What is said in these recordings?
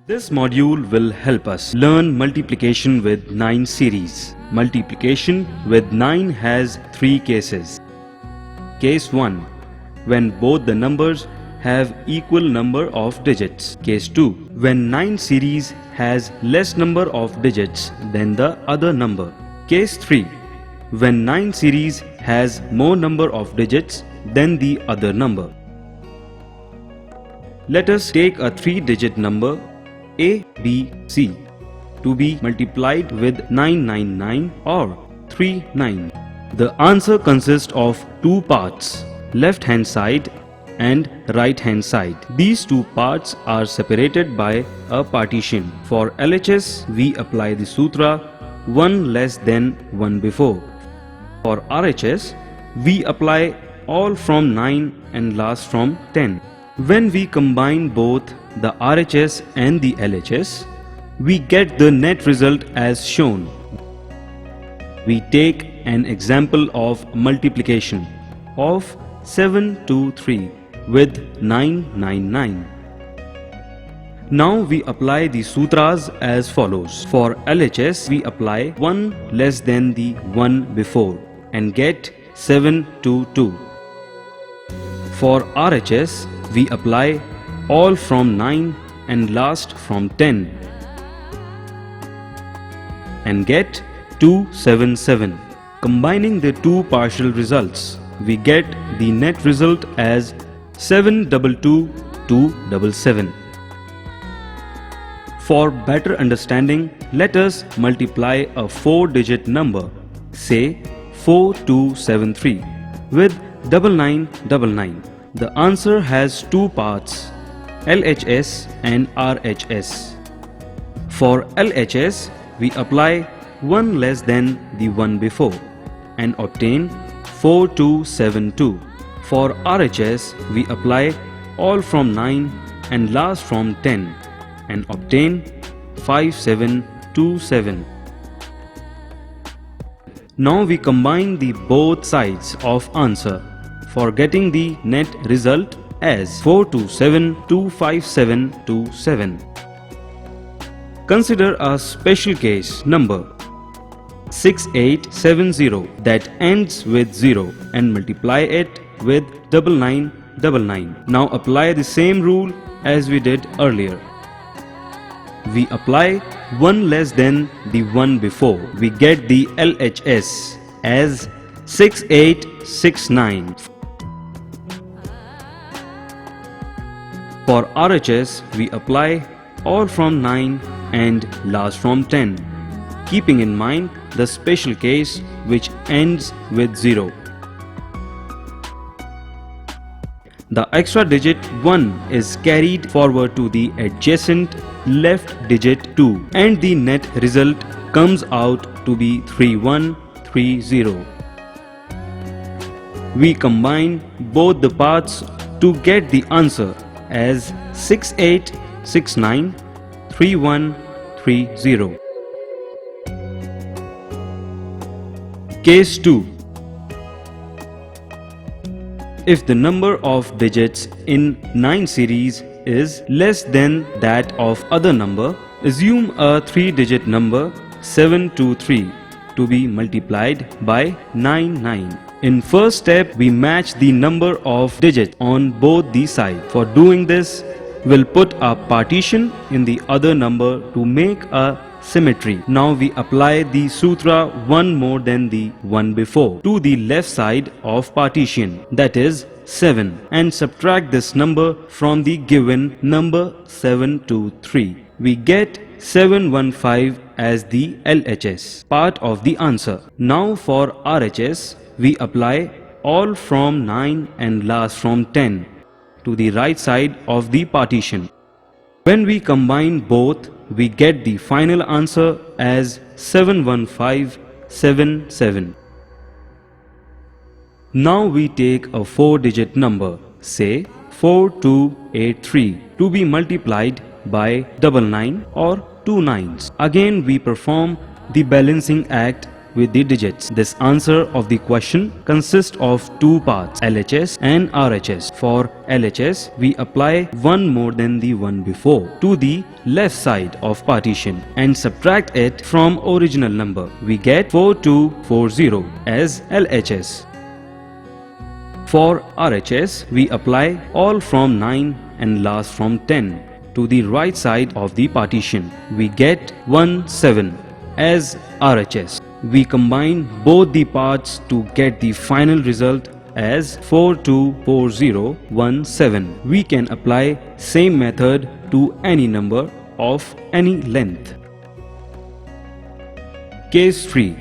This module will help us learn multiplication with 9 series. Multiplication with 9 has 3 cases. Case 1. When both the numbers have equal number of digits. Case 2. When 9 series has less number of digits than the other number. Case 3. When 9 series has more number of digits than the other number. Let us take a 3-digit number A, B, C to be multiplied with 999 or 39. The answer consists of two parts, left hand side and right hand side. These two parts are separated by a partition. For LHS, we apply the sutra 1 less than 1 before. For RHS, we apply all from 9 and last from 10. When we combine both the RHS and the LHS, we get the net result as shown. We take an example of multiplication of 723 with 999. Now we apply the sutras as follows. For LHS, we apply 1 less than the 1 before and get 722. For RHS, we apply all from 9 and last from 10 and get 277. Combining the two partial results, we get the net result as 722277. For better understanding, let us multiply a 4-digit number, say 4273, with 9999. The answer has two parts, LHS and RHS. For LHS, we apply 1 less than the 1 before and obtain 4272. For RHS, we apply all from 9 and last from 10 and obtain 5727. Now we combine the both sides of answer for getting the net result as 427,25727. Consider a special case number 6870 that ends with 0 and multiply it with 9999. Now apply the same rule as we did earlier. We apply 1 less than the 1 before. We get the LHS as 6869. For RHS, we apply all from 9 and last from 10, keeping in mind the special case which ends with 0. The extra digit 1 is carried forward to the adjacent left digit 2 and the net result comes out to be 3130. We combine both the parts to get the answer as 68693130. Case 2. If the number of digits in 9 series is less than that of other number, assume a 3-digit number 723 to be multiplied by 99. In first step, we match the number of digits on both the sides. For doing this, we'll put a partition in the other number to make a symmetry. Now we apply the sutra 1 more than the 1 before to the left side of partition, that is 7, and subtract this number from the given number 723. We get 715 as the LHS, part of the answer. Now for RHS, we apply all from 9 and last from 10 to the right side of the partition. When we combine both, we get the final answer as 71577. Now we take a 4-digit number, say 4283, to be multiplied by 99 or 2 nines. Again we perform the balancing act with the digits. This answer of the question consists of two parts, LHS and RHS. For LHS, we apply one more than the one before to the left side of partition and subtract it from original number. We get 4240 as LHS. For RHS, we apply all from 9 and last from 10 to the right side of the partition. We get 17 as RHS. We combine both the parts to get the final result as 424017. We can apply same method to any number of any length. Case 3.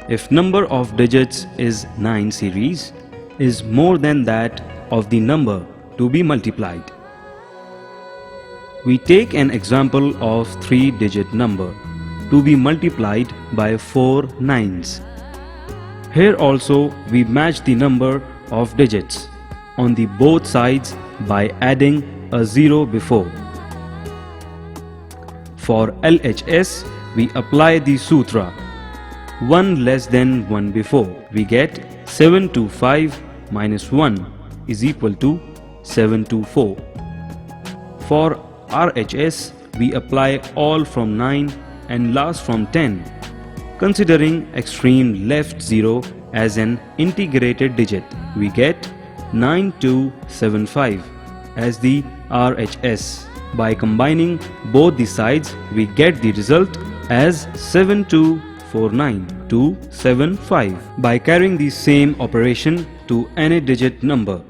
If number of digits is 9 series is more than that of the number to be multiplied. We take an example of 3-digit number to be multiplied by 4 nines. Here also we match the number of digits on the both sides by adding a 0 before. For LHS, we apply the sutra 1 less than 1 before. We get 725 minus 1 is equal to 724. For RHS, we apply all from 9 and last from 10, considering extreme left 0 as an integrated digit. We get 9275 as the RHS. By combining both the sides, we get the result as 7249275. By carrying the same operation to any digit number,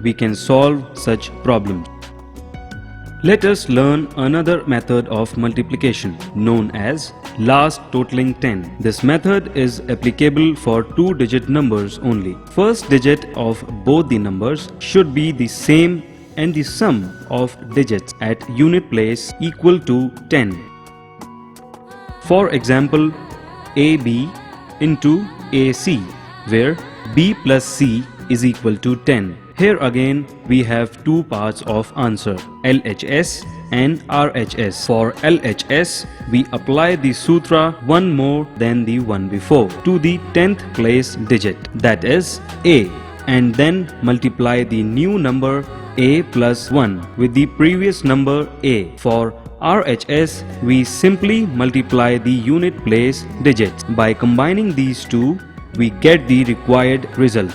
we can solve such problems. Let us learn another method of multiplication known as last totaling 10. This method is applicable for 2-digit numbers only. First digit of both the numbers should be the same and the sum of digits at unit place equal to 10. For example, AB into AC, where B plus C is equal to 10. Here again we have two parts of answer, LHS and RHS. For LHS, we apply the sutra one more than the one before to the 10th place digit, that is A, and then multiply the new number A plus 1 with the previous number A. For RHS, we simply multiply the unit place digits. By combining these two, we get the required result.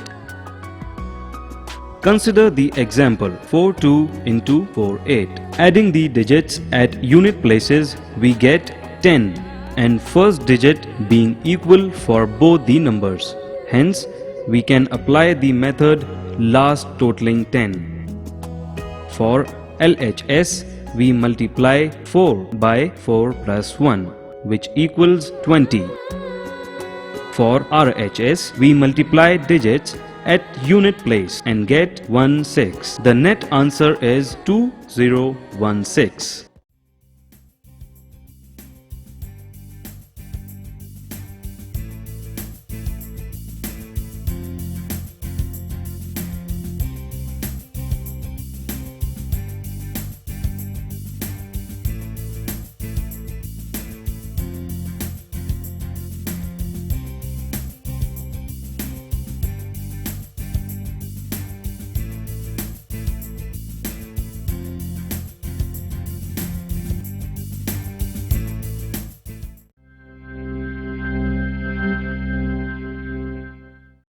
Consider the example 42 into 48. Adding the digits at unit places, we get 10 and first digit being equal for both the numbers. Hence, we can apply the method last totaling 10. For LHS, we multiply 4 by 4 plus 1, which equals 20. For RHS, we multiply digits at unit place and get 16. The net answer is 2016.